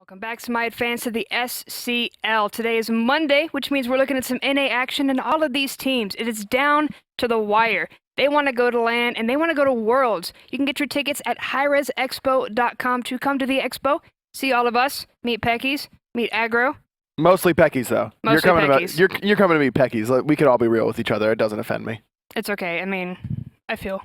Welcome back, Smite fans, to the SCL. Today is Monday, which means we're looking at some NA action, and all of these teams, it is down to the wire. They want to go to LAN, and they want to go to Worlds. You can get your tickets at hi-rezexpo.com to come to the expo, see all of us, meet Peckies, meet Aggro. Mostly Peckies, though. Mostly Peckies. You're coming to meet Peckies. Like, we could all be real with each other. It doesn't offend me. It's okay. I mean, I feel.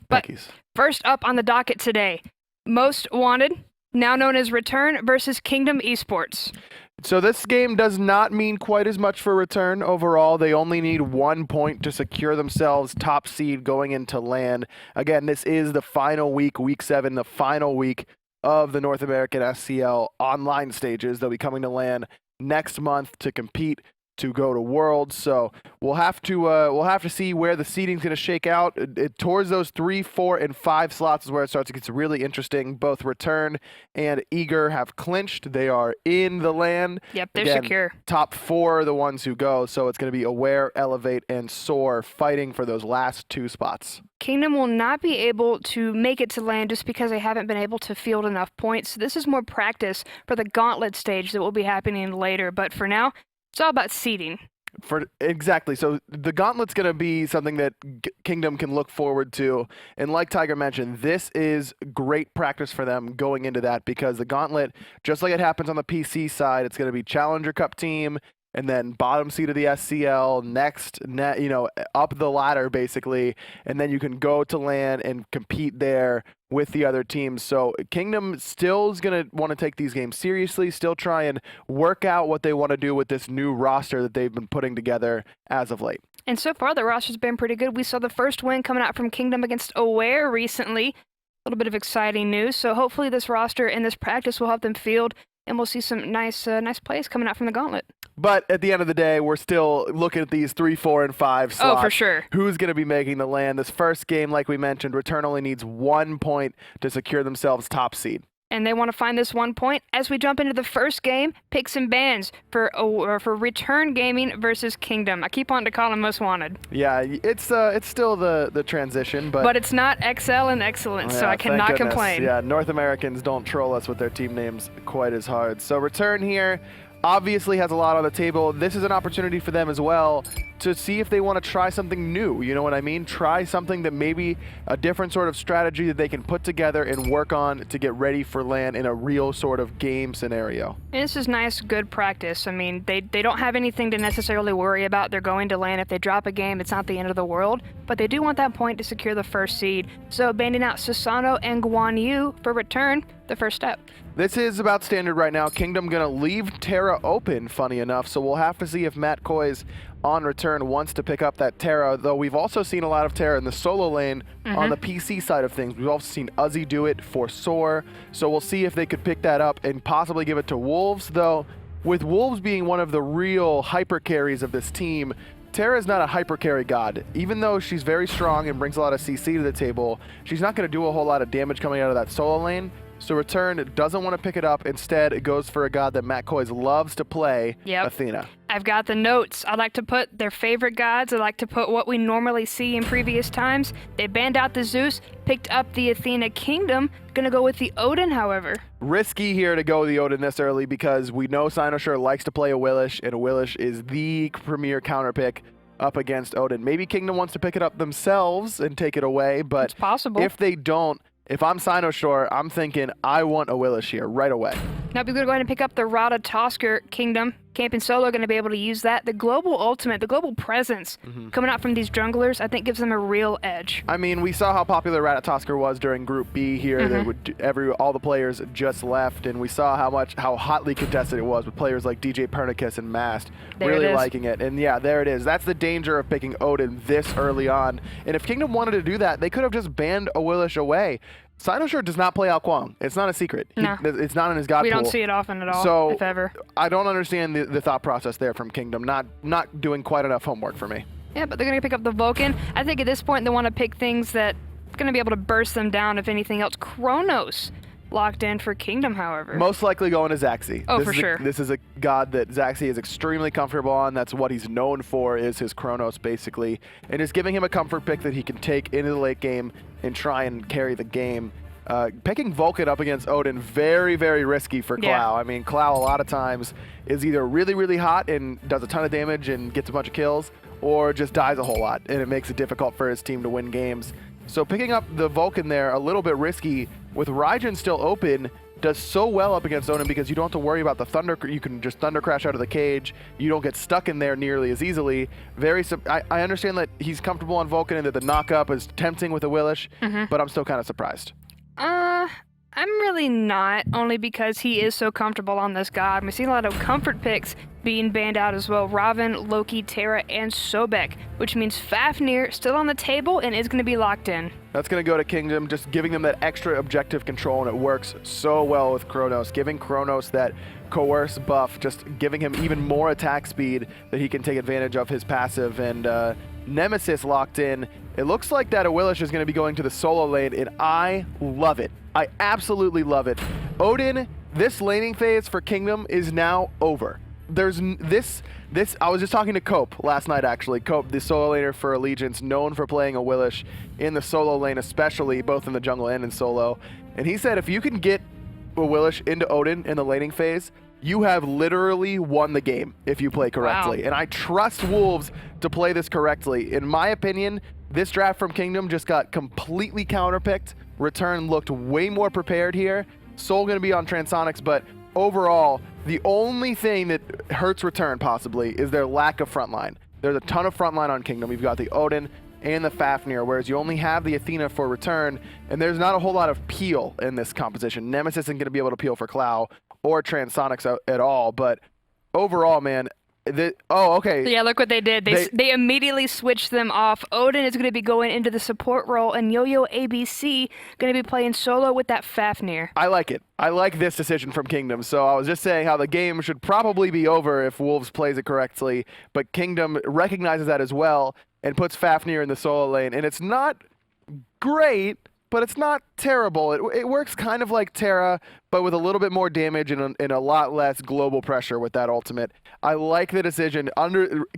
But Peckies. first up on the docket today, Most Wanted, now known as returN versus Kingdom eSports. So this game does not mean quite as much for returN overall. They only need 1 point to secure themselves top seed going into LAN. Again, this is the final week, week 7, the final week of the North American SCL online stages. They'll be coming to LAN next month to compete to go to Worlds. So we'll have to see where the seeding's going to shake out. Towards those 3, 4, and 5 slots is where it starts to get really interesting. Both returN and Eager have clinched. They are in the LAN. Yep, they're Again, secure. Top 4 are the ones who go. So it's going to be Aware, Elevate, and Soar fighting for those last 2 spots. Kingdom will not be able to make it to LAN just because they haven't been able to field enough points. This is more practice for the Gauntlet stage that will be happening later. But for now, it's all about seeding. Exactly. So the Gauntlet's going to be something that Kingdom can look forward to. And like Tiger mentioned, this is great practice for them going into that, because the Gauntlet, just like it happens on the PC side, it's going to be Challenger Cup team, and then bottom seed of the SCL, next, up the ladder basically, and then you can go to LAN and compete there with the other teams. So Kingdom still is going to want to take these games seriously, still try and work out what they want to do with this new roster that they've been putting together as of late. And so far, the roster's been pretty good. We saw the first win coming out from Kingdom against Aware recently. A little bit of exciting news. So hopefully this roster and this practice will help them field, and we'll see some nice plays coming out from the Gauntlet. But at the end of the day, we're still looking at these 3, 4, and 5 slots. Oh, for sure. Who's going to be making the LAN? This first game, like we mentioned, returN only needs 1 point to secure themselves top seed. And they want to find this 1 point. As we jump into the first game, picks and bans for returN Gaming versus Kingdom. I keep on to call them Most Wanted. Yeah, it's still the transition, but it's not XL and Excellence, so I thank cannot goodness. complain. Yeah, North Americans don't troll us with their team names quite as hard. So returN here obviously has a lot on the table. This is an opportunity for them as well to see if they want to try something new. You know what I mean? Try something that maybe a different sort of strategy that they can put together and work on to get ready for LAN in a real sort of game scenario. And this is nice, good practice. I mean, they don't have anything to necessarily worry about. They're going to LAN. If they drop a game, it's not the end of the world, but they do want that point to secure the first seed. So banding out Susano and Guan Yu for returN, the first step. This is about standard right now. Kingdom going to leave Terra open, funny enough, so we'll have to see if Koiz on returN wants to pick up that Terra, though we've also seen a lot of Terra in the solo lane on the PC side of things. We've also seen Uzi do it for Soar, so we'll see if they could pick that up and possibly give it to Wolves, though with Wolves being one of the real hyper carries of this team, Terra is not a hyper carry god. Even though she's very strong and brings a lot of CC to the table, she's not going to do a whole lot of damage coming out of that solo lane. So returN doesn't want to pick it up. Instead, it goes for a god that Koiz loves to play, Athena. I've got the notes. I like to put their favorite gods. I like to put what we normally see in previous times. They banned out the Zeus, picked up the Athena Kingdom. Gonna go with the Odin, however. Risky here to go with the Odin this early because we know xCynosurex likes to play Awilix, and Awilix is the premier counter pick up against Odin. Maybe Kingdom wants to pick it up themselves and take it away, but it's possible. If they don't, if I'm xCynosurex, I'm thinking I want Awilix here right away. Now we're going to go ahead and pick up the Ratatoskr Kingdom. Camping solo going to be able to use that. The global ultimate, the global presence coming out from these junglers, I think gives them a real edge. I mean, we saw how popular Ratatoskr was during Group B here. All the players just left, and we saw how hotly contested it was with players like DJ Pernicus and Mast really liking it. And yeah, there it is. That's the danger of picking Odin this early on. And if Kingdom wanted to do that, they could have just banned Awilix away. xCynosurex does not play Ao Kuang. It's not a secret. No. It's not in his god pool. We don't see it often at all, so, if ever. I don't understand the thought process there from Kingdom. Not doing quite enough homework for me. Yeah, but they're going to pick up the Vulcan. I think at this point they want to pick things that are going to be able to burst them down, if anything else. Chronos locked in for Kingdom, however. Most likely going to Zachsy. Oh, for sure. This is a god that Zachsy is extremely comfortable on. That's what he's known for, is his Chronos, basically. And is giving him a comfort pick that he can take into the late game and try and carry the game. Picking Vulcan up against Odin, very, very risky for Clowwwwww. Yeah. I mean, Clowwwwww a lot of times is either really, really hot and does a ton of damage and gets a bunch of kills, or just dies a whole lot, and it makes it difficult for his team to win games. So picking up the Vulcan there, a little bit risky, with Raijin still open, does so well up against Odin because you don't have to worry about the Thunder. You can just Thunder Crash out of the cage. You don't get stuck in there nearly as easily. I understand that he's comfortable on Vulcan and that the knock-up is tempting with Awilix, but I'm still kind of surprised. I'm really not, only because he is so comfortable on this god. We've seen a lot of comfort picks being banned out as well. Raven, Loki, Terra, and Sobek, which means Fafnir still on the table and is going to be locked in. That's going to go to Kingdom, just giving them that extra objective control, and it works so well with Chronos, giving Chronos that coerce buff, just giving him even more attack speed that he can take advantage of his passive, and Nemesis locked in. It looks like that Awilix is going to be going to the solo lane, and I love it. I absolutely love it. Odin, this laning phase for Kingdom is now over. There's this. I was just talking to Cope last night, actually. Cope, the solo laner for Allegiance, known for playing Awilix in the solo lane, especially both in the jungle and in solo. And he said if you can get Awilix into Odin in the laning phase, you have literally won the game if you play correctly. Wow. And I trust Wolves to play this correctly. In my opinion, this draft from Kingdom just got completely counterpicked. returN looked way more prepared here. Soul going to be on Transonics, but overall, the only thing that hurts returN possibly is their lack of frontline. There's a ton of frontline on Kingdom. You've got the Odin and the Fafnir, whereas you only have the Athena for returN, and there's not a whole lot of peel in this composition. Nemesis isn't going to be able to peel for Clow or Transonics at all, but overall, man, okay. Yeah, look what they did. They immediately switched them off. Odin is going to be going into the support role, and yoyoabc going to be playing solo with that Fafnir. I like it. I like this decision from Kingdom. So I was just saying how the game should probably be over if Wolves plays it correctly, but Kingdom recognizes that as well and puts Fafnir in the solo lane. And it's not great, but it's not terrible. It works kind of like Terra, but with a little bit more damage and a lot less global pressure with that ultimate. I like the decision.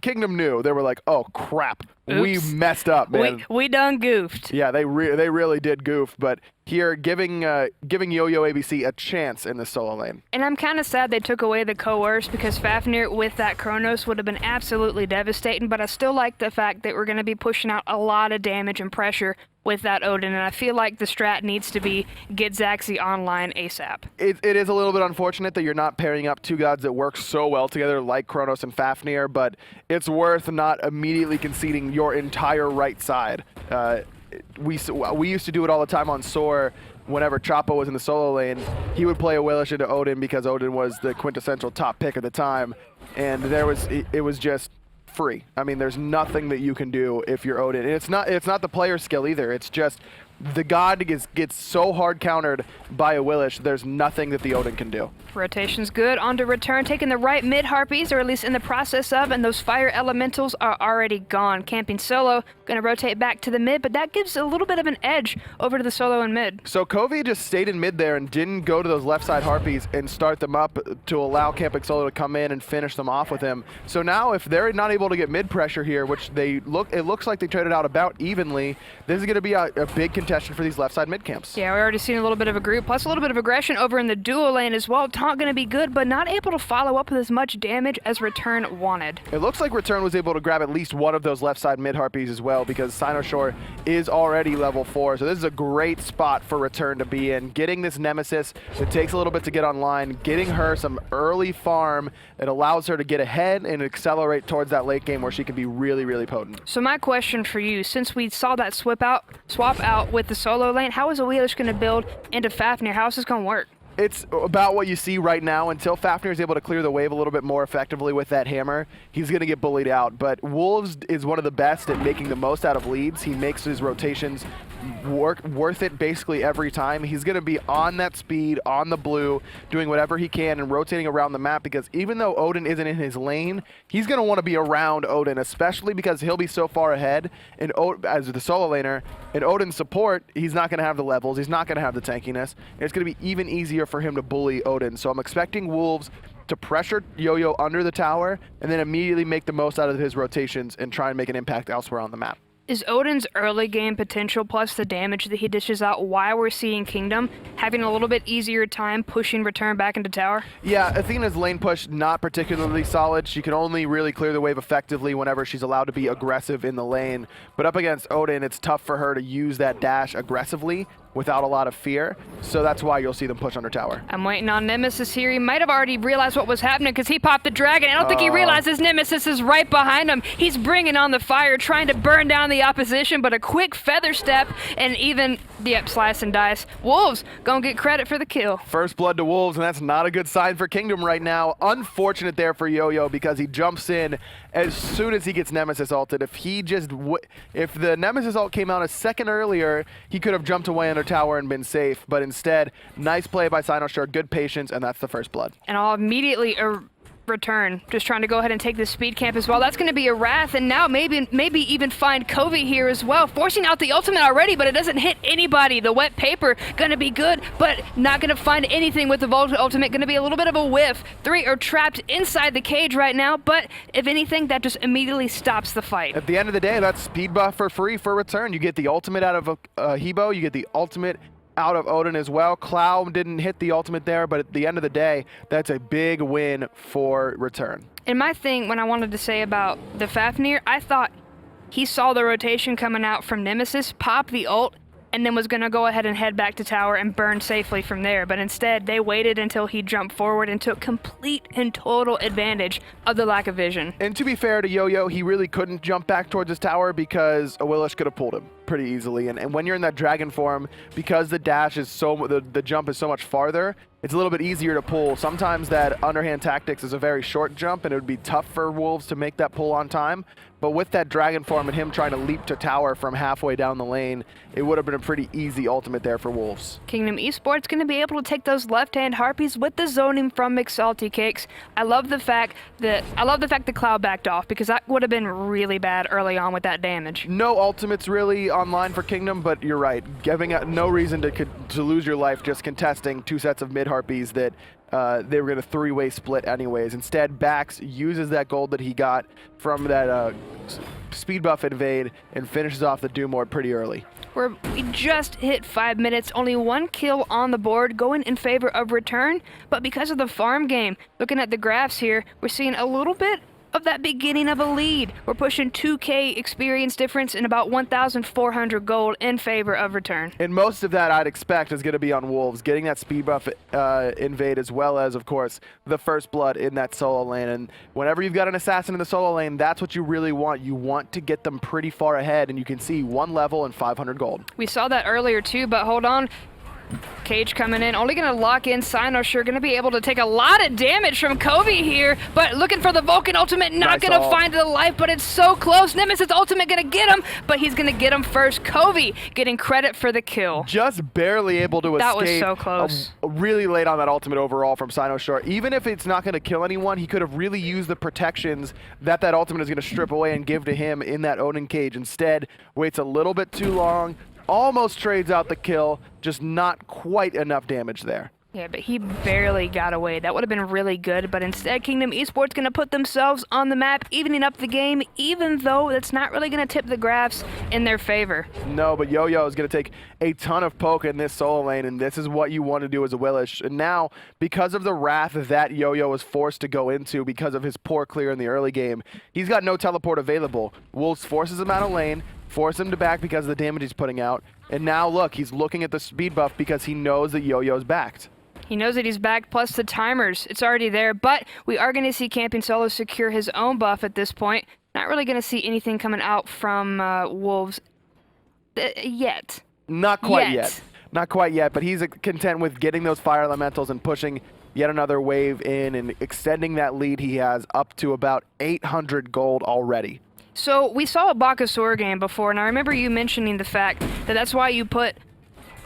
Kingdom knew. They were like, oh, crap. Oops. We messed up, man. We done goofed. Yeah, they really did goof, but here giving yoyoabc a chance in the solo lane. And I'm kind of sad they took away the coerce, because Fafnir with that Chronos would have been absolutely devastating, but I still like the fact that we're going to be pushing out a lot of damage and pressure with that Odin, and I feel like the strat needs to be get Zachsy online ASAP. It is a little bit unfortunate that you're not pairing up two gods that work so well together like Chronos and Fafnir, but it's worth not immediately conceding your entire right side. We used to do it all the time on Soar. Whenever Chapo was in the solo lane, he would play Awilix into Odin because Odin was the quintessential top pick at the time, and it was just free. I mean, there's nothing that you can do if you're Odin. And it's not the player skill either. It's just the god gets so hard countered by Awilix, there's nothing that the Odin can do. Rotation's good. On to returN, taking the right mid Harpies, or at least in the process of, and those fire elementals are already gone. Camping solo, gonna rotate back to the mid, but that gives a little bit of an edge over to the solo and mid. So Coviiii just stayed in mid there and didn't go to those left side Harpies and start them up to allow camping solo to come in and finish them off with him. So now if they're not able to get mid pressure here, which it looks like they traded out about evenly, this is gonna be a big contention for these left side mid camps. Yeah, we already seen a little bit of a group, plus a little bit of aggression over in the dual lane as well. Taunt gonna be good, but not able to follow up with as much damage as returN wanted. It looks like returN was able to grab at least one of those left side mid Harpies as well, because xCynosurex is already level 4, so this is a great spot for returN to be in. Getting this Nemesis, it takes a little bit to get online, getting her some early farm that allows her to get ahead and accelerate towards that late game where she can be really, really potent. So my question for you, since we saw that swap out with the solo lane, how is Awilix going to build into Fafnir? How is this going to work? It's about what you see right now. Until Fafnir is able to clear the wave a little bit more effectively with that hammer, he's going to get bullied out. But Wolves is one of the best at making the most out of leads. He makes his rotations worth it basically every time. He's going to be on that speed, on the blue, doing whatever he can and rotating around the map, because even though Odin isn't in his lane, he's going to want to be around Odin, especially because he'll be so far ahead and as the solo laner. In Odin's support, he's not going to have the levels, he's not going to have the tankiness, and it's going to be even easier for him to bully Odin. So I'm expecting Wolves to pressure Yo-Yo under the tower and then immediately make the most out of his rotations and try and make an impact elsewhere on the map. Is Odin's early game potential plus the damage that he dishes out why we're seeing Kingdom having a little bit easier time pushing return back into tower? Yeah, Athena's lane push not particularly solid. She can only really clear the wave effectively whenever she's allowed to be aggressive in the lane. But up against Odin, it's tough for her to use that dash aggressively without a lot of fear. So that's why you'll see them push under tower. I'm waiting on Nemesis here. He might have already realized what was happening because he popped the dragon. I don't think he realizes Nemesis is right behind him. He's bringing on the fire, trying to burn down the opposition, but a quick feather step and even, yep, slice and dice. Wolves gonna get credit for the kill. First blood to Wolves, and that's not a good sign for Kingdom right now. Unfortunate there for Yo-Yo because he jumps in as soon as he gets Nemesis ulted. If the Nemesis ult came out a second earlier, he could have jumped away under tower and been safe, but instead, nice play by xCynosurex, good patience, and that's the first blood. And I'll immediately return, just trying to go ahead and take this speed camp as well. That's going to be a Wrath, and now maybe even find Coviiii here as well, forcing out the ultimate already, but it doesn't hit anybody. The wet paper going to be good, but not going to find anything with the Vulcan ultimate. Going to be a little bit of a whiff. 3 are trapped inside the cage right now, but if anything, that just immediately stops the fight. At the end of the day, that's speed buff for free for return. You get the ultimate out of Hebo, you get the ultimate out of Odin as well. Clow didn't hit the ultimate there, but at the end of the day, that's a big win for return. And my thing, when I wanted to say about the Fafnir, I thought he saw the rotation coming out from Nemesis, pop the ult, and then was going to go ahead and head back to tower and burn safely from there. But instead, they waited until he jumped forward and took complete and total advantage of the lack of vision. And to be fair to Yo-Yo, he really couldn't jump back towards his tower because Awilix could have pulled him pretty easily. And when you're in that dragon form, because the dash is the jump is so much farther, it's a little bit easier to pull. Sometimes that underhand tactics is a very short jump, and it would be tough for Wolves to make that pull on time. But with that dragon form and him trying to leap to tower from halfway down the lane, it would have been a pretty easy ultimate there for Wolves. Kingdom eSports going to be able to take those left-hand harpies with the zoning from McSaltyCakes. I love the fact that the Cloud backed off because that would have been really bad early on with that damage. No ultimates really online for Kingdom, but you're right. Giving out no reason to lose your life just contesting 2 sets of mid harpies that they were going to 3-way split anyways. Instead, Bax uses that gold that he got from that speed buff invade and finishes off the Doom Orb pretty early. We just hit 5 minutes, only 1 kill on the board, going in favor of return. But because of the farm game, looking at the graphs here, we're seeing a little bit of that beginning of a lead. We're pushing 2K experience difference and about 1,400 gold in favor of return. And most of that I'd expect is going to be on Wolves, getting that speed buff invade as well as, of course, the first blood in that solo lane. And whenever you've got an assassin in the solo lane, that's what you really want. You want to get them pretty far ahead, and you can see 1 level and 500 gold. We saw that earlier too, but hold on. Cage coming in, only going to lock in xCynosurex, going to be able to take a lot of damage from Coviiii here, but looking for the Vulcan ultimate, not going to find the life, but it's so close. Nemesis ultimate going to get him, but he's going to get him first. Coviiii getting credit for the kill. Just barely able to escape. That was so close. Really late on that ultimate overall from xCynosurex. Even if it's not going to kill anyone, he could have really used the protections that ultimate is going to strip away and give to him in that Odin cage. Instead, waits a little bit too long, almost trades out the kill, just not quite enough damage there. Yeah, but he barely got away. That would have been really good, but instead Kingdom eSports going to put themselves on the map, evening up the game, even though that's not really going to tip the graphs in their favor. No, but Yo-Yo is going to take a ton of poke in this solo lane, and this is what you want to do as a Awilix. And now, because of the wrath that Yo-Yo was forced to go into because of his poor clear in the early game, he's got no teleport available. Wolves forces him out of lane, force him to back because of the damage he's putting out, and now look, he's looking at the speed buff because he knows that Yo-Yo's backed. He knows that he's back, plus the timers. It's already there, but we are going to see Camping Solo secure his own buff at this point. Not really going to see anything coming out from Wolves yet. Not quite yet. Not quite yet, but he's content with getting those fire elementals and pushing yet another wave in and extending that lead he has up to about 800 gold already. So we saw a Bakasur game before, and I remember you mentioning the fact that that's why you put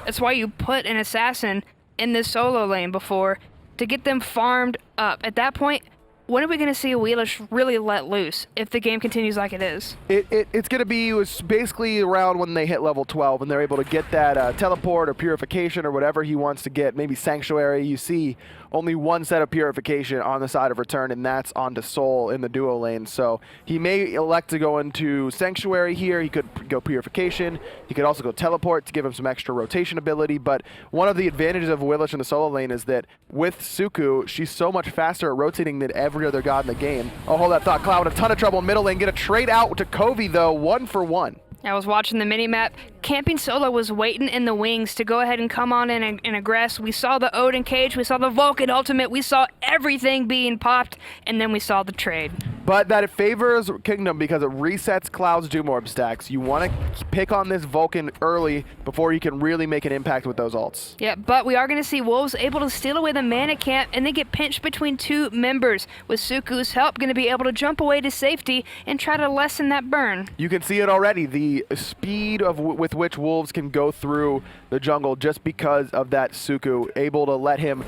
an assassin in this solo lane before, to get them farmed up. At that point, when are we going to see Awilix really let loose if the game continues like it is? It's going to be basically around when they hit level 12 and they're able to get that teleport or purification or whatever he wants to get. Maybe Sanctuary. You see only one set of purification on the side of return, and that's onto Soul in the duo lane. So he may elect to go into Sanctuary here. He could go purification. He could also go teleport to give him some extra rotation ability. But one of the advantages of Awilix in the solo lane is that with Suku, she's so much faster at rotating than every other god in the game. Oh, hold that thought. Cloud, a ton of trouble in middle lane. Get a trade out to Coviiii, though, 1-for-1. I was watching the minimap. Camping Solo was waiting in the wings to go ahead and come on in and aggress. We saw the Odin cage, we saw the Vulcan ultimate, we saw everything being popped, and then we saw the trade. But that it favors Kingdom because it resets Cloud's Doom Orb stacks. You want to pick on this Vulcan early before you can really make an impact with those ults. Yeah, but we are going to see Wolves able to steal away the mana camp and then get pinched between two members. With Suku's help, going to be able to jump away to safety and try to lessen that burn. You can see it already, the speed with which Wolves can go through the jungle just because of that Suku, able to let him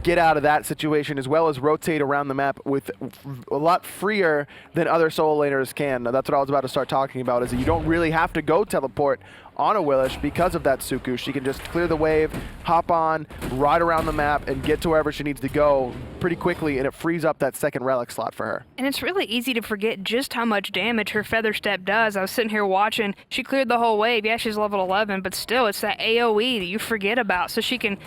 get out of that situation as well as rotate around the map with a lot freer than other solo laners can. Now, that's what I was about to start talking about, is that you don't really have to go teleport on Awilix because of that Suku. She can just clear the wave, hop on, ride around the map, and get to wherever she needs to go pretty quickly, and it frees up that second relic slot for her. And it's really easy to forget just how much damage her Feather Step does. I was sitting here watching. She cleared the whole wave. Yeah, she's level 11, but still, it's that AoE that you forget about. So she can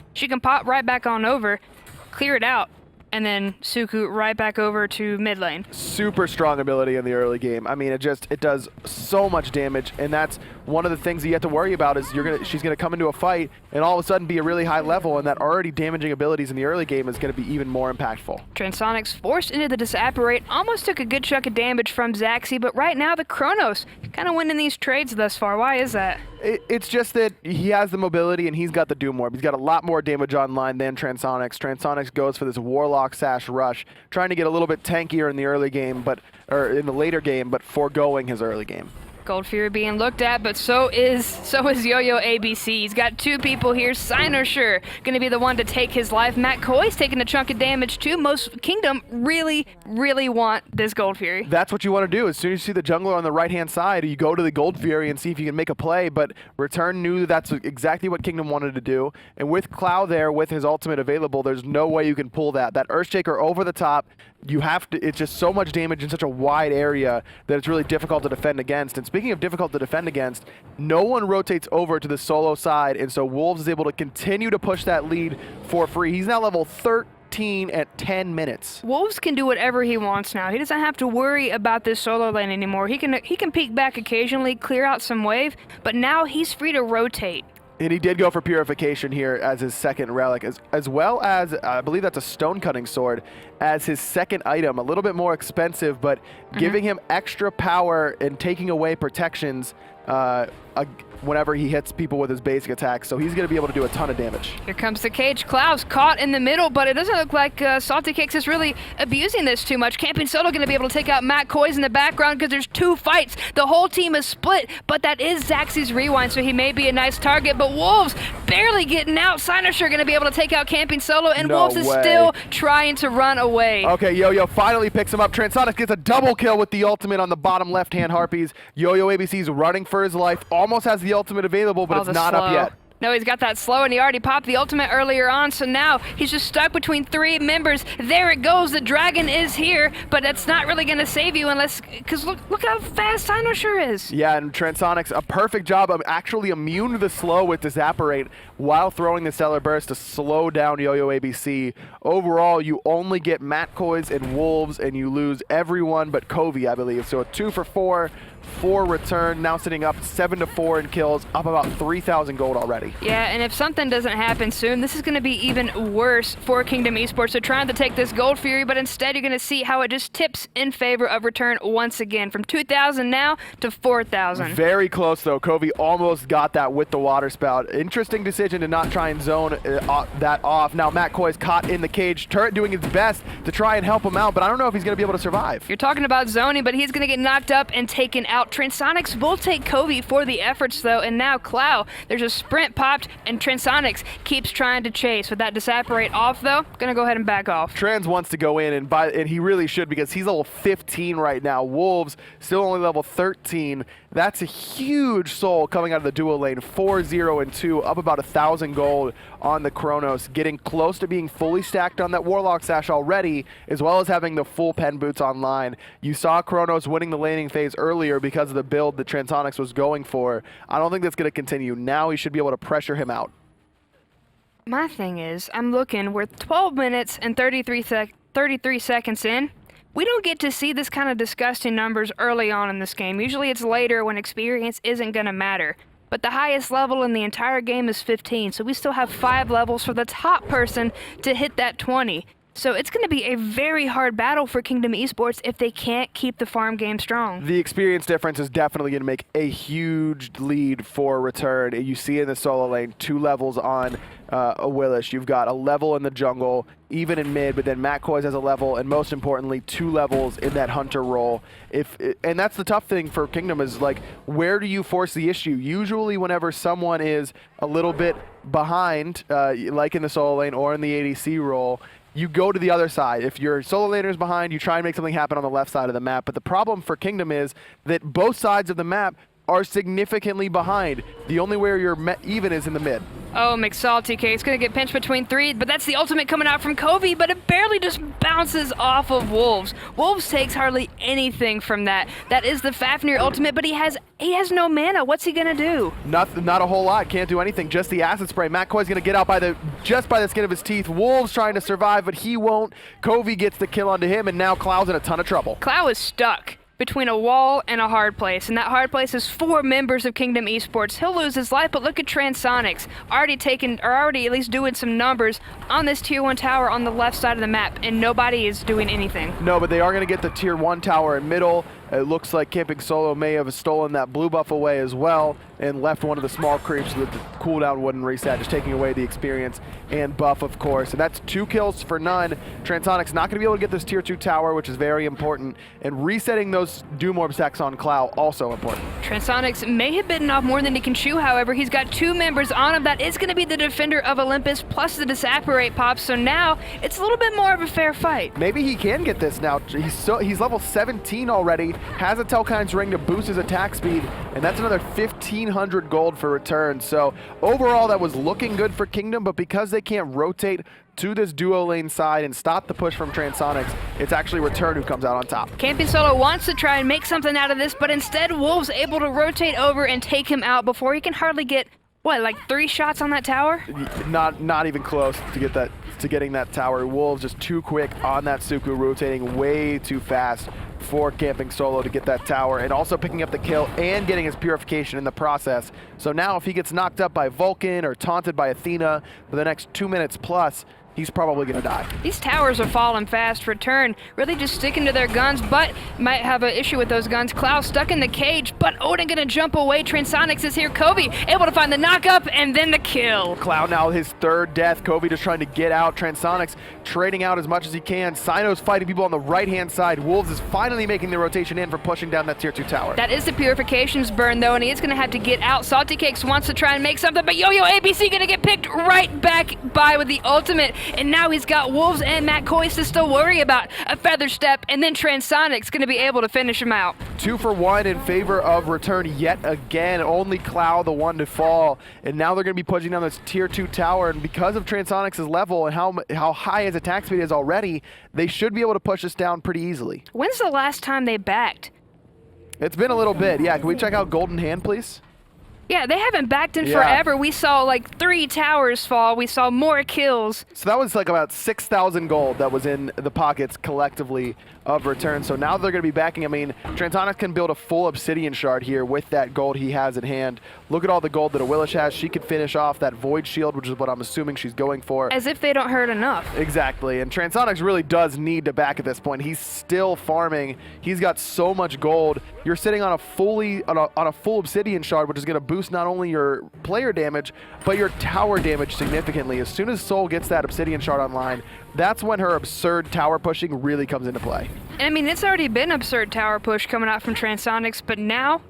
pop right back on over, clear it out, and then Suku right back over to mid lane. Super strong ability in the early game. I mean, it does so much damage, and that's one of the things that you have to worry about is she's gonna come into a fight and all of a sudden be a really high level, and that already damaging abilities in the early game is gonna be even more impactful. Transonics forced into the disapparate, almost took a good chunk of damage from Zachsy, but right now the Chronos kind of winning these trades thus far. Why is that? It's just that he has the mobility and he's got the Doom Orb. He's got a lot more damage online than Transonics. Transonics goes for this Warlock Sash Rush, trying to get a little bit tankier in the early game, or in the later game, but foregoing his early game. Gold Fury being looked at, but so is yoyoabc. He's got two people here. xCynosurex going to be the one to take his life. Koiz taking a chunk of damage too. Most Kingdom really, really want this Gold Fury. That's what you want to do. As soon as you see the jungler on the right-hand side, you go to the Gold Fury and see if you can make a play, but return knew that's exactly what Kingdom wanted to do. And with Clow there, with his ultimate available, there's no way you can pull that. That Earthshaker over the top, you have to, it's just so much damage in such a wide area that it's really difficult to defend against. And speaking of difficult to defend against, no one rotates over to the solo side, and so Wolves is able to continue to push that lead for free. He's now level 13 at 10 minutes. Wolves can do whatever he wants now. He doesn't have to worry about this solo lane anymore. He can peek back occasionally, clear out some wave, but now he's free to rotate. And he did go for purification here as his second relic, as well as, I believe that's a stone cutting sword, as his second item. A little bit more expensive, but giving him extra power and taking away protections whenever he hits people with his basic attacks. So he's going to be able to do a ton of damage. Here comes the cage. Cloud's caught in the middle, but it doesn't look like McSaltyCakes is really abusing this too much. Camping Solo going to be able to take out Koiz in the background because there's two fights. The whole team is split, but that is Zachsy's rewind, so he may be a nice target. But Wolves barely getting out. xCynosurex going to be able to take out Camping Solo, and No Wolves is way. still trying to run away. Okay, Yo-Yo finally picks him up. Transonics gets a double kill with the ultimate on the bottom left-hand Harpies. yoyoabc's running for his life, almost has the ultimate available, but it's not up yet. No, he's got that slow, and he already popped the ultimate earlier on, so now he's just stuck between three members. There it goes. The dragon is here, but that's not really going to save you unless, because look how fast xCynosurex is. Yeah, and Transonics, a perfect job of actually immune to the slow with Disapparate while throwing the Stellar Burst to slow down yoyoabc. Overall, you only get Koiz and Wolves, and you lose everyone but Coviiii, I believe. So a 2 for 4 for return, now sitting up 7-4 in kills, up about 3,000 gold already. Yeah, and if something doesn't happen soon, this is going to be even worse for Kingdom eSports. They're trying to take this Gold Fury, but instead you're going to see how it just tips in favor of return once again, from 2,000 now to 4,000. Very close, though. Coviiii almost got that with the water spout. Interesting decision to not try and zone that off. Now Koiz caught in the cage. Turret doing his best to try and help him out, but I don't know if he's going to be able to survive. You're talking about zoning, but he's going to get knocked up and taken out. Transonics will take Coviiii for the efforts though, and now Clow, there's a sprint popped, and Transonics keeps trying to chase. With that disapparate off though, gonna go ahead and back off. Trans wants to go in, and he really should, because he's level 15 right now. Wolves still only level 13. That's a huge soul coming out of the duo lane. 4-0 and 2, up about 1,000 gold on the Chronos, getting close to being fully stacked on that Warlock Sash already, as well as having the full pen boots online. You saw Chronos winning the laning phase earlier because of the build that Transonics was going for. I don't think that's going to continue. Now he should be able to pressure him out. My thing is, I'm looking, we're 12 minutes and 33 seconds in. We don't get to see this kind of disgusting numbers early on in this game. Usually it's later when experience isn't going to matter. But the highest level in the entire game is 15, so we still have 5 levels for the top person to hit that 20. So it's going to be a very hard battle for Kingdom Esports if they can't keep the farm game strong. The experience difference is definitely going to make a huge lead for returN. You see in the solo lane, 2 levels on Awilix. You've got a level in the jungle, even in mid, but then Koiz has a level, and most importantly, 2 levels in that hunter role. And that's the tough thing for Kingdom is, like, where do you force the issue? Usually whenever someone is a little bit behind, like in the solo lane or in the ADC role, you go to the other side. If your solo laner is behind, you try and make something happen on the left side of the map. But the problem for Kingdom is that both sides of the map are significantly behind. The only way you're even is in the mid. Oh, McSaltyCakes gonna get pinched between 3, but that's the ultimate coming out from Coviiii, but it barely just bounces off of Wolves. Wolves takes hardly anything from that. That is the Fafnir ultimate, but he has no mana. What's he gonna do? Not a whole lot. Can't do anything. Just the acid spray. Koiz gonna get out just by the skin of his teeth. Wolves trying to survive, but he won't. Coviiii gets the kill onto him, and now Clow's in a ton of trouble. Clow is stuck between a wall and a hard place, and that hard place is 4 members of Kingdom Esports. He'll lose his life, but look at Transonics, already at least doing some numbers on this tier 1 tower on the left side of the map, and nobody is doing anything. No, but they are going to get the tier 1 tower in middle. It looks like Camping Solo may have stolen that blue buff away as well and left one of the small creeps so that the cooldown wouldn't reset, just taking away the experience and buff, of course. And that's 2 kills for none. Transonics not going to be able to get this tier 2 tower, which is very important. And resetting those Doom Orb stacks on Clow, also important. Transonics may have bitten off more than he can chew, however. He's got 2 members on him. That is going to be the Defender of Olympus plus the Disapparate pop. So now it's a little bit more of a fair fight. Maybe he can get this now. He's level 17 already. Has a Telkine's Ring to boost his attack speed, and that's another 1,500 gold for returN. So overall, that was looking good for Kingdom, but because they can't rotate to this duo lane side and stop the push from Transonics, it's actually returN who comes out on top. Camping Solo wants to try and make something out of this, but instead Wolves able to rotate over and take him out before he can hardly get, what, like 3 shots on that tower? Not even close to getting that tower. Wolves just too quick on that Suku, rotating way too fast for Camping Solo to get that tower, and also picking up the kill and getting his purification in the process. So now if he gets knocked up by Vulcan or taunted by Athena for the next 2 minutes plus, he's probably going to die. These towers are falling fast. returN really just sticking to their guns, but might have an issue with those guns. Clow stuck in the cage, but Odin going to jump away. Transonics is here. Coviiii able to find the knock-up and then the kill. Clow now his 3rd death. Coviiii just trying to get out. Transonics trading out as much as he can. Cyno's fighting people on the right-hand side. Wolves is finally making the rotation in for pushing down that tier 2 tower. That is the purifications burn, though, and he is going to have to get out. SaltyCakes wants to try and make something, but yoyoabc going to get picked right back by with the ultimate. And now he's got Wolves and Koiz to still worry about. A feather step, and then Transonics going to be able to finish him out. 2 for 1 in favor of returN yet again. Only Clow the one to fall. And now they're going to be pushing down this tier 2 tower. And because of Transonics' level and how high his attack speed is already, they should be able to push this down pretty easily. When's the last time they backed? It's been a little bit. Yeah, can we check out Golden Hand, please? Yeah, they haven't backed in forever. We saw like 3 towers fall. We saw more kills. So that was like about 6,000 gold that was in the pockets collectively of returN. So now they're going to be backing. I mean, Transonics can build a full obsidian shard here with that gold he has in hand. Look at all the gold that Awilix has. She could finish off that void shield, which is what I'm assuming she's going for. As if they don't hurt enough. Exactly. And Transonics really does need to back at this point. He's still farming. He's got so much gold. You're sitting on a full obsidian shard, which is going to boost not only your player damage, but your tower damage significantly. As soon as Soul gets that obsidian shard online, that's when her absurd tower pushing really comes into play. And I mean, it's already been absurd tower push coming out from Transonics, but now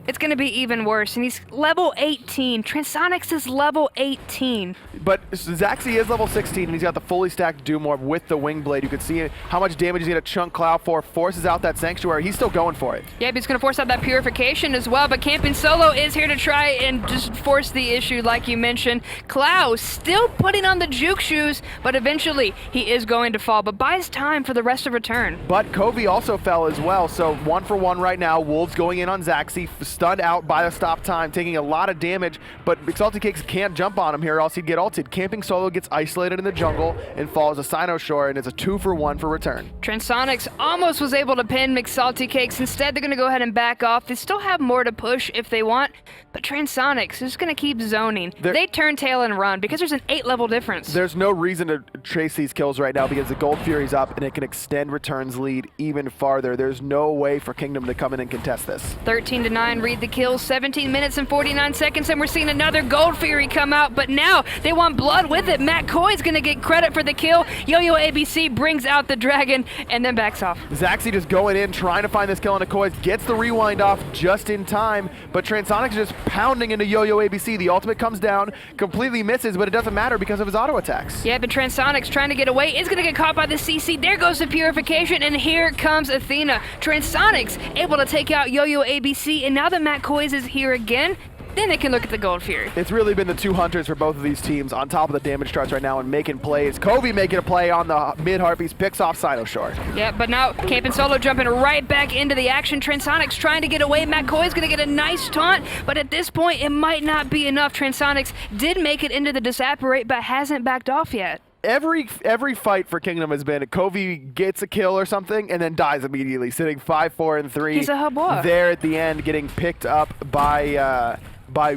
it's going to be even worse. And he's level 18. Transonics is level 18. But Zachsy is level 16, and he's got the fully stacked Doom Orb with the Wing Blade. You can see how much damage he's going to chunk Cloud for, forces out that Sanctuary. He's still going for it. Yeah, but he's going to force out that Purification as well, but Camping Solo is here to try and just force the issue like you mentioned. Cloud still putting on the juke shoes, but eventually he is going to fall, but buys time for the rest of return. But Coviiii also fell as well, so 1-for-1 right now. Wolves going in on Zachsy, stunned out by the stop time, taking a lot of damage, but McSaltyCakes can't jump on him here or else he'd get ulted. Camping Solo gets isolated in the jungle and falls to xCynosurex, and it's a 2-for-1 for return. Transonics almost was able to pin McSaltyCakes. Instead, they're going to go ahead and back off. They still have more to push if they want, but Transonics is just going to keep zoning. They turn tail and run because there's an 8-level difference. There's no reason to chase these kills right now because the Gold Fury's up and it can extend return's lead even farther. There's no way for Kingdom to come in and contest this. 13-9, read the kills, 17 minutes and 49 seconds, and we're seeing another Gold Fury come out, but now they want blood with it. Koiz going to get credit for the kill. yoyoabc brings out the dragon and then backs off. Zachsy just going in, trying to find this kill on Koiz, gets the rewind off just in time, but Transonics just pounding into yoyoabc. The ultimate comes down, completely misses, but it doesn't matter because of his auto attacks. Yeah, but Transonics trying to get away is going to get caught by the CC. There goes the Purification, and here comes Athena. Transonics able to take out yoyoabc, and now that Koiz is here again, then they can look at the Gold Fury. It's really been the two hunters for both of these teams on top of the damage charts right now and making plays. Coviiii making a play on the mid-harpies, picks off xCynosurex. Yeah, but now Camping Solo jumping right back into the action. Transonics trying to get away. Koiz going to get a nice taunt, but at this point, it might not be enough. Transonics did make it into the Disapparate, but hasn't backed off yet. Every fight for Kingdom has been Coviiii gets a kill or something and then dies immediately, sitting 5-4 and 3. He's a hubba. There at the end, getting picked up by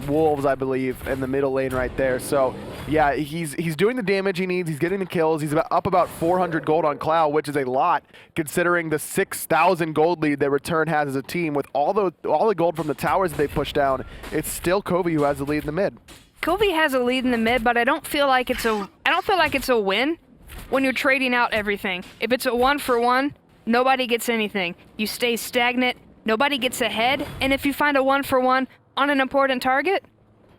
Wolves, I believe, in the middle lane right there. So yeah, he's doing the damage he needs. He's getting the kills. He's up about 400 gold on Cloud, which is a lot considering the 6,000 gold lead that Return has as a team. With all the gold from the towers that they pushed down, it's still Coviiii who has the lead in the mid. Coviiii has a lead in the mid, but I don't feel like it's a win when you're trading out everything. If it's a 1-for-1, nobody gets anything. You stay stagnant, nobody gets ahead, and if you find a 1-for-1 on an important target,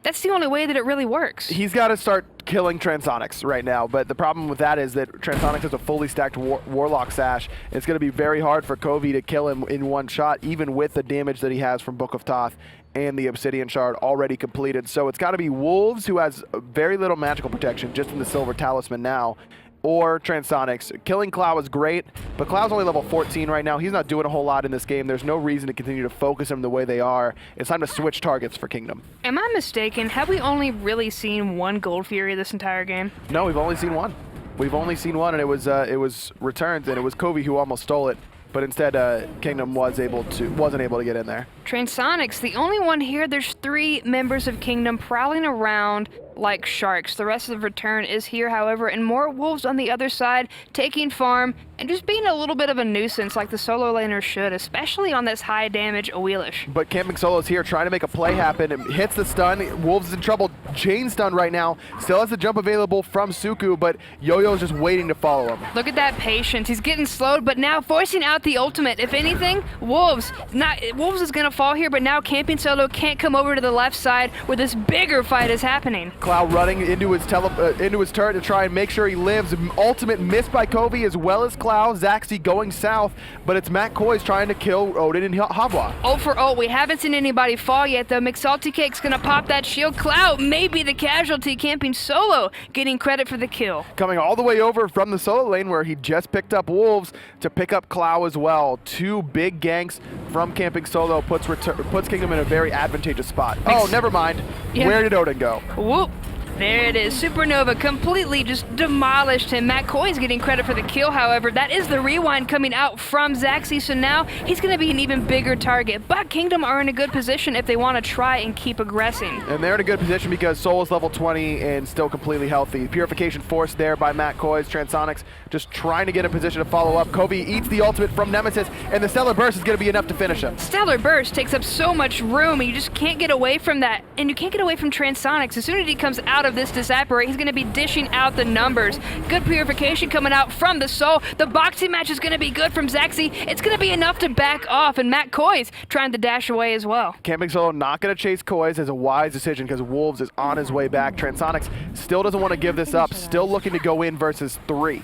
that's the only way that it really works. He's got to start killing Transonics right now, but the problem with that is that Transonics has a fully stacked Warlock Sash. It's going to be very hard for Coviiii to kill him in one shot, even with the damage that he has from Book of Thoth and the Obsidian Shard already completed. So it's got to be Wolves, who has very little magical protection just in the Silver Talisman now, or Transonics. Killing Cloud is great, but Cloud's only level 14 right now. He's not doing a whole lot in this game. There's no reason to continue to focus him the way they are. It's time to switch targets for Kingdom. Am I mistaken? Have we only really seen one Gold Fury this entire game? No, we've only seen one. We've only seen one, and it was Returns, and it was Coviiii who almost stole it. But instead, Kingdom wasn't able to get in there. Transonics, the only one here. There's 3 members of Kingdom prowling around like sharks. The rest of the Return is here, however, and MOR Wolves on the other side, taking farm and just being a little bit of a nuisance like the solo laners should, especially on this high damage Awilix. But Camping Solo's here trying to make a play happen. It hits the stun. Wolves is in trouble. Chain stun right now. Still has the jump available from Suku, but Yoyo's just waiting to follow him. Look at that patience. He's getting slowed, but now forcing out the ultimate. If anything, Wolves is going to fall here, but now Camping Solo can't come over to the left side where this bigger fight is happening. Cloud running into his turret to try and make sure he lives. Ultimate missed by Coviiii as well as Cloud. Zachsy going south, but it's Koiz trying to kill Odin and Havwa. 0 for 0. We haven't seen anybody fall yet, though. McSaltyCakes gonna pop that shield. Cloud may be the casualty. Camping Solo getting credit for the kill. Coming all the way over from the solo lane where he just picked up Wolves to pick up Cloud as well. 2 big ganks from Camping Solo puts Kingdom in a very advantageous spot. Oh, never mind. Yeah. Where did Odin go? Whoop. There it is. Supernova completely just demolished him. Koiz getting credit for the kill, however. That is the rewind coming out from Zachsy, so now he's going to be an even bigger target. But Kingdom are in a good position if they want to try and keep aggressing. And they're in a good position because Soul is level 20 and still completely healthy. Purification forced there by Koiz. Transonics just trying to get in position to follow up. Coviiii eats the ultimate from Nemesis, and the Stellar Burst is going to be enough to finish him. Stellar Burst takes up so much room, and you just can't get away from that. And you can't get away from Transonics. As soon as he comes out out of this disapparate. He's going to be dishing out the numbers. Good purification coming out from the Soul. The boxing match is going to be good from Zachsy. It's going to be enough to back off, and Koiz trying to dash away as well. Camping solo not going to chase Koiz is a wise decision because Wolves is on his way back. Transonics still doesn't want to give this up, still looking to go in versus 3.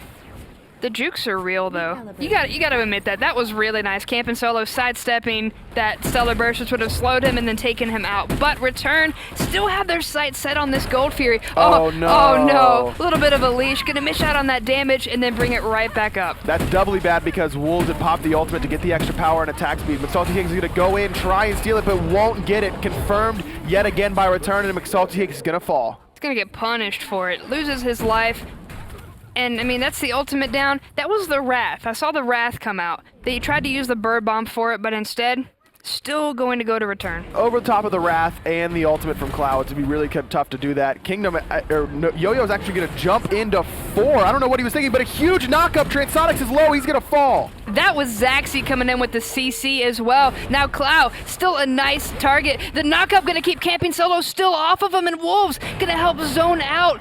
The jukes are real, though. You got to admit that was really nice. Camping solo sidestepping that stellar burst, which would have slowed him and then taken him out. But returN still have their sights set on this Gold Fury. Oh no! Oh no! A little bit of a leash, gonna miss out on that damage and then bring it right back up. That's doubly bad because Wolves had popped the ultimate to get the extra power and attack speed. McSaltyCakes is gonna go in, try and steal it, but won't get it. Confirmed yet again by returN, and McSaltyCakes is gonna fall. He's gonna get punished for it. Loses his life. And, I mean, that's the ultimate down. That was the Wrath. I saw the Wrath come out. They tried to use the Bird Bomb for it, but instead, still going to go to returN. Over the top of the Wrath and the ultimate from Clowwwwww, it's going to be really tough to do that. Kingdom, Yo-Yo's actually going to jump into 4. I don't know what he was thinking, but a huge knock-up. Transonics is low. He's going to fall. That was Zachsy coming in with the CC as well. Now Clow, still a nice target. The knock-up going to keep camping solo still off of him, and Wolves going to help zone out.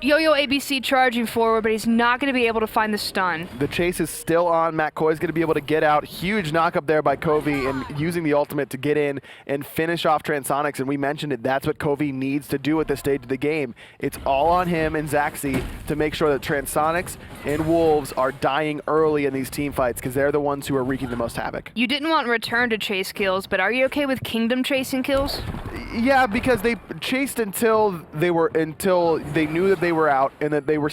yoyoabc charging forward, but he's not going to be able to find the stun. The chase is still on. Koiz is going to be able to get out. Huge knock up there by Coviiii and using the ultimate to get in and finish off Transonics. And we mentioned it. That's what Coviiii needs to do at this stage of the game. It's all on him and Zachsy to make sure that Transonics and Wolves are dying early in these team fights because they're the ones who are wreaking the most havoc. You didn't want returN to chase kills, but are you okay with Kingdom chasing kills? Yeah, because they chased until they knew that they were out and that they were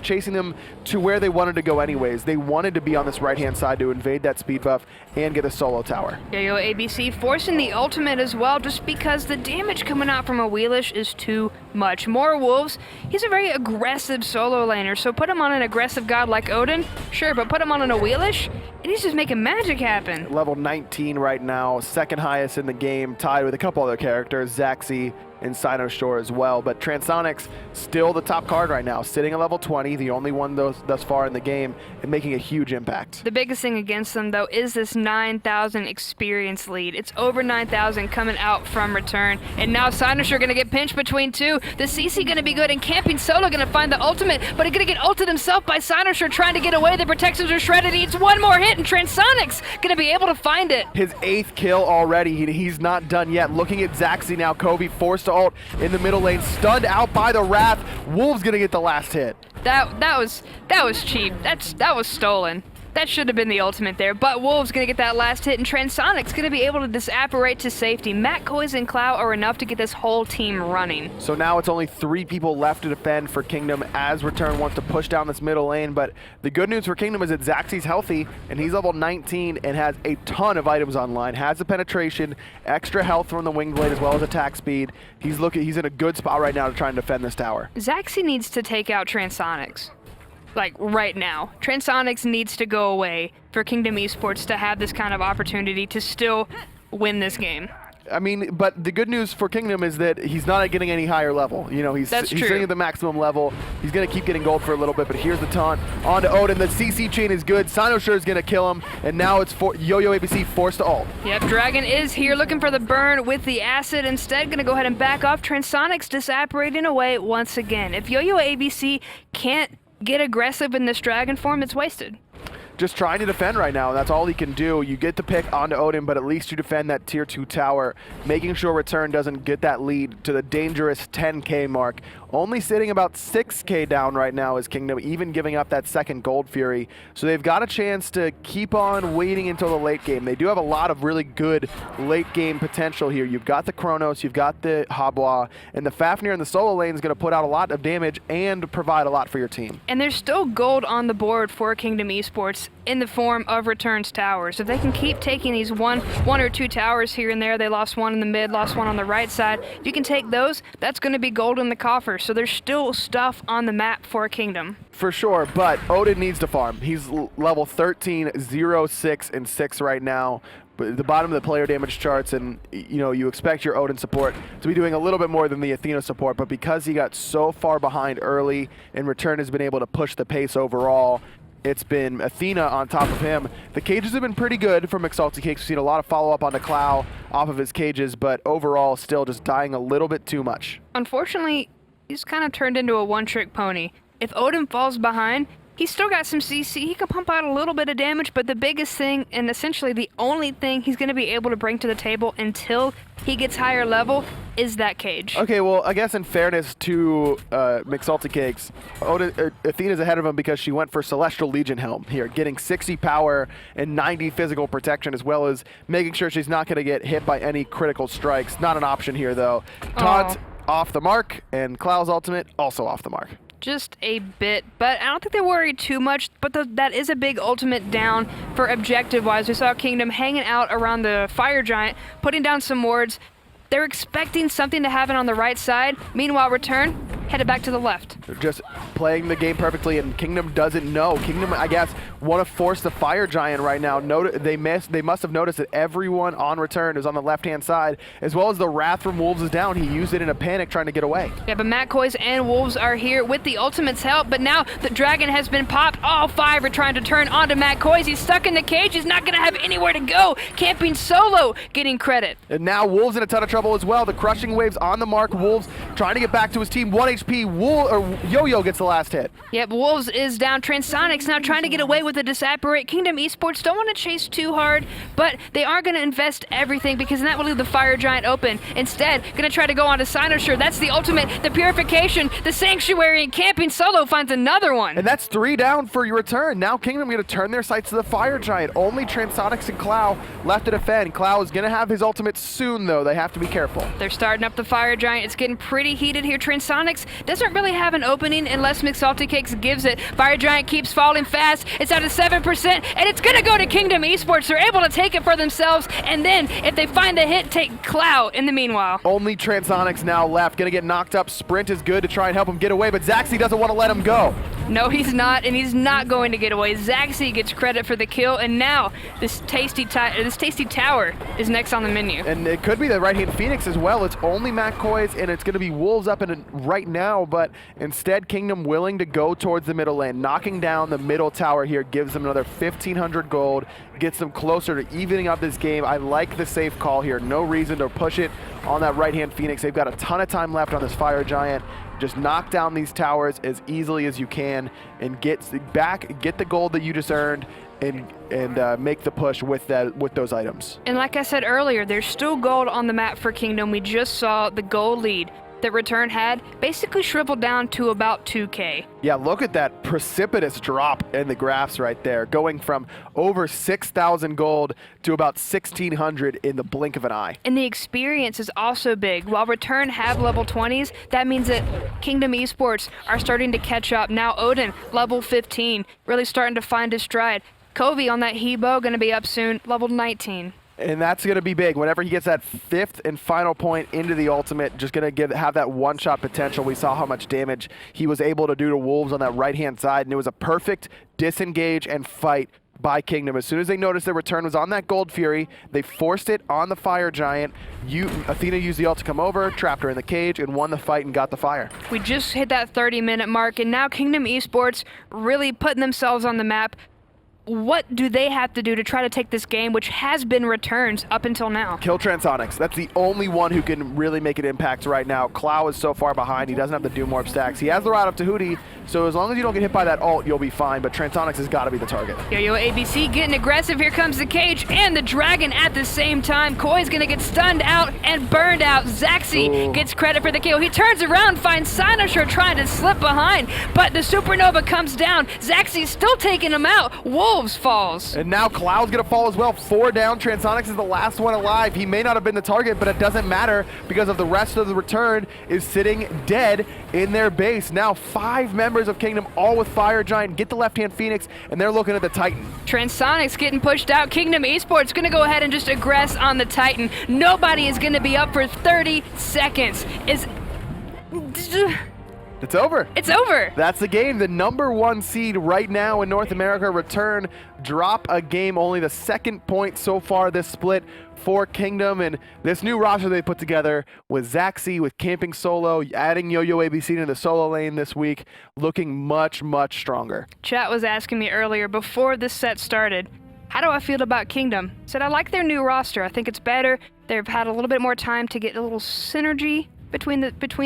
chasing them to where they wanted to go anyways. They wanted to be on this right-hand side to invade that speed buff and get a solo tower. yoyoabc forcing the ultimate as well just because the damage coming out from Awilix is too much. MOR Wolves, he's a very aggressive solo laner, so put him on an aggressive god like Odin, sure, but put him on an Awilix, and he's just making magic happen. Level 19 right now, second highest in the game, tied with a couple other characters, Zachsy and xCynosurex as well. But Transonics still the top card right now, sitting at level 20, the only one thus far in the game, and making a huge impact. The biggest thing against them, though, is this 9,000 experience lead. It's over 9,000 coming out from returN. And now xCynosurex going to get pinched between 2. The CC going to be good, and camping solo going to find the ultimate, but he's going to get ulted himself by xCynosurex trying to get away. The protections are shredded. He needs one more hit, and Transonics going to be able to find it. His 8th kill already. He's not done yet. Looking at Zachsy now. Coviiii forced to ult in the middle lane, stunned out by the Wrath. Wolves gonna get the last hit. That was cheap. That was stolen. That should have been the ultimate there, but Wolves gonna get that last hit, and Transonics gonna be able to disapparate to safety. Koiz and Clow are enough to get this whole team running. So now it's only 3 people left to defend for Kingdom as returN wants to push down this middle lane, but the good news for Kingdom is that Zachsy's healthy, and he's level 19 and has a ton of items online, has the penetration, extra health from the Winged Blade as well as attack speed. He's in a good spot right now to try and defend this tower. Zachsy needs to take out Transonics. Like, right now. Transonics needs to go away for Kingdom eSports to have this kind of opportunity to still win this game. I mean, but the good news for Kingdom is that he's not getting any higher level. You know, he's sitting at the maximum level. He's going to keep getting gold for a little bit, but here's the taunt onto Odin. The CC chain is good. xCynosurex is going to kill him, and now it's yoyoabc forced to ult. Yep, Dragon is here looking for the burn with the acid. Instead, going to go ahead and back off. Transonics disapparating away once again. If yoyoabc can't get aggressive in this dragon form, it's wasted. Just trying to defend right now, and that's all he can do. You get the pick onto Odin, but at least you defend that tier 2 tower, making sure returN doesn't get that lead to the dangerous 10k mark. Only sitting about 6k down right now is Kingdom, even giving up that second Gold Fury. So they've got a chance to keep on waiting until the late game. They do have a lot of really good late game potential here. You've got the Chronos, you've got the Habwa, and the Fafnir in the solo lane is going to put out a lot of damage and provide a lot for your team. And there's still gold on the board for Kingdom eSports in the form of returN's towers. If they can keep taking these one or two towers here and there, they lost one in the mid, lost one on the right side. If you can take those, that's going to be gold in the coffer. So there's still stuff on the map for Kingdom. For sure, but Odin needs to farm. He's level 13, 0, 6, and 6 right now. But the bottom of the player damage charts, and you know, you expect your Odin support to be doing a little bit more than the Athena support, but because he got so far behind early and returN has been able to push the pace overall, it's been Athena on top of him. The cages have been pretty good for McSaltyCakes. We've seen a lot of follow-up on the Clow off of his cages, but overall still just dying a little bit too much. Unfortunately, he's kind of turned into a one-trick pony. If Odin falls behind, he's still got some CC. He can pump out a little bit of damage, but the biggest thing, and essentially the only thing he's going to be able to bring to the table until he gets higher level, is that cage. Okay, well, I guess in fairness to McSaltyCakes, Athena's ahead of him because she went for Celestial Legion Helm here, getting 60 power and 90 physical protection, as well as making sure she's not going to get hit by any critical strikes. Not an option here, though. Taunt off the mark, and Clow's ultimate also off the mark. Just a bit, but I don't think they worry too much, but that is a big ultimate down for objective-wise. We saw Kingdom hanging out around the Fire Giant, putting down some wards. They're expecting something to happen on the right side. Meanwhile, returN headed back to the left. They're just playing the game perfectly, and Kingdom doesn't know. Kingdom, I guess, want to force the Fire Giant right now. They must have noticed that everyone on returN is on the left-hand side, as well as the Wrath from Wolves is down. He used it in a panic trying to get away. Yeah, but Koiz and Wolves are here with the ultimate's help, but now the Dragon has been popped. All 5 are trying to turn onto Koiz. He's stuck in the cage. He's not going to have anywhere to go. Camping solo, getting credit. And now Wolves in a ton of trouble as well. The crushing waves on the mark. Wolves trying to get back to his team. 1 HP. Yo-Yo gets the last hit. Yep, Wolves is down. Transonics now trying to get away with a disapparate. Kingdom eSports don't want to chase too hard, but they are going to invest everything because that will leave the Fire Giant open. Instead, going to try to go on to xCynosurex. That's the ultimate, the purification, the sanctuary, and camping solo finds another one. And that's 3 down for your return. Now Kingdom going to turn their sights to the Fire Giant. Only Transonics and Clow left to defend. Clow is going to have his ultimate soon, though. They have to be careful. They're starting up the Fire Giant. It's getting pretty heated here. Transonics doesn't really have an opening unless McSaltyCakes gives it. Fire Giant keeps falling fast. It's out of 7%, and it's going to go to Kingdom eSports. They're able to take it for themselves, and then if they find the hit, take Clow in the meanwhile. Only Transonics now left. Going to get knocked up. Sprint is good to try and help him get away, but Zachsy doesn't want to let him go. No, he's not, and he's not going to get away. Zachsy gets credit for the kill, and now this tasty tower is next on the menu. And it could be the right-hand Phoenix as well. It's only Koiz, and it's going to be Wolves up in it right now, but instead Kingdom willing to go towards the middle lane. Knocking down the middle tower here gives them another 1,500 gold, gets them closer to evening up this game. I like the safe call here. No reason to push it on that right-hand Phoenix. They've got a ton of time left on this Fire Giant. Just knock down these towers as easily as you can and get the gold that you just earned, and make the push with those items. And like I said earlier, there's still gold on the map for Kingdom. We just saw the gold lead that returN had basically shriveled down to about 2K. Yeah, look at that precipitous drop in the graphs right there, going from over 6,000 gold to about 1,600 in the blink of an eye. And the experience is also big. While returN have level 20s, that means that Kingdom eSports are starting to catch up. Now Odin, level 15, really starting to find his stride. Coviiii on that Hebo, going to be up soon, level 19. And that's going to be big. Whenever he gets that 5th and final point into the ultimate, just going to have that one-shot potential. We saw how much damage he was able to do to Wolves on that right-hand side, and it was a perfect disengage and fight by Kingdom. As soon as they noticed their return was on that Gold Fury, they forced it on the Fire Giant. Athena used the ult to come over, trapped her in the cage, and won the fight and got the fire. We just hit that 30-minute mark, and now Kingdom eSports really putting themselves on the map. What do they have to do to try to take this game, which has been returns up until now? Kill Transonics. That's the only one who can really make an impact right now. Clow is so far behind, he doesn't have to do more stacks. He has the route up to Hootie, so as long as you don't get hit by that ult, you'll be fine, but Transonics has got to be the target. yoyoabc getting aggressive. Here comes the cage and the Dragon at the same time. Koiz gonna get stunned out and burned out. Zachsy gets credit for the kill. He turns around, finds xCynosurex trying to slip behind, but the Supernova comes down. Zachsy's still taking him out. Wolves falls. And now Cloud's gonna fall as well. 4 down. Transonics is the last one alive. He may not have been the target, but it doesn't matter because of the rest of the return is sitting dead in their base. Now 5 members of Kingdom, all with Fire Giant, get the left-hand Phoenix, and they're looking at the Titan. Transonics getting pushed out. Kingdom eSports gonna go ahead and just aggress on the Titan. Nobody is gonna be up for 30 seconds. It's over. It's over. That's the game. The #1 seed right now in North America, returN, drop a game. Only the 2nd point so far this split for Kingdom, and this new roster they put together with Zachsy, with camping solo, adding yoyoabc to the solo lane this week, looking much, much stronger. Chat was asking me earlier before this set started, how do I feel about Kingdom? I said I like their new roster. I think it's better. They've had a little bit more time to get a little synergy between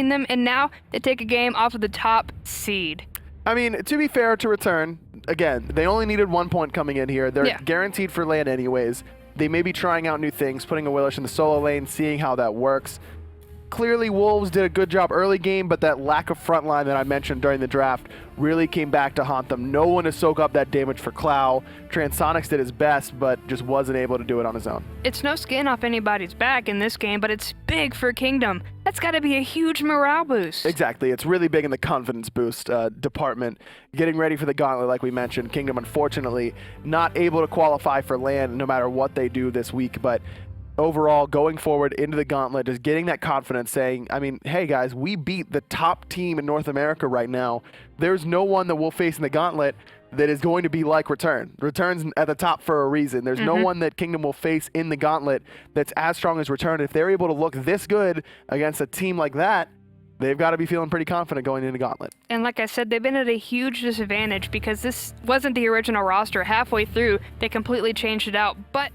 them, and now they take a game off of the top seed. I mean, to be fair to returN, again, they only needed 1 point coming in here. They're guaranteed for LAN anyways. They may be trying out new things, putting Awilix in the solo lane, seeing how that works. Clearly, Wolves did a good job early game, but that lack of front line that I mentioned during the draft really came back to haunt them. No one to soak up that damage for Clow. Transonics did his best, but just wasn't able to do it on his own. It's no skin off anybody's back in this game, but it's big for Kingdom. That's got to be a huge morale boost. Exactly. It's really big in the confidence boost department. Getting ready for the gauntlet, like we mentioned. Kingdom, unfortunately, not able to qualify for LAN no matter what they do this week, but overall, going forward into the gauntlet, just getting that confidence, saying, I mean, hey guys, we beat the top team in North America right now. There's no one that we'll face in the gauntlet that is going to be like returN. returN's at the top for a reason. There's no one that Kingdom will face in the gauntlet that's as strong as returN. If they're able to look this good against a team like that, they've got to be feeling pretty confident going into gauntlet. And like I said, they've been at a huge disadvantage because this wasn't the original roster. Halfway through, they completely changed it out. But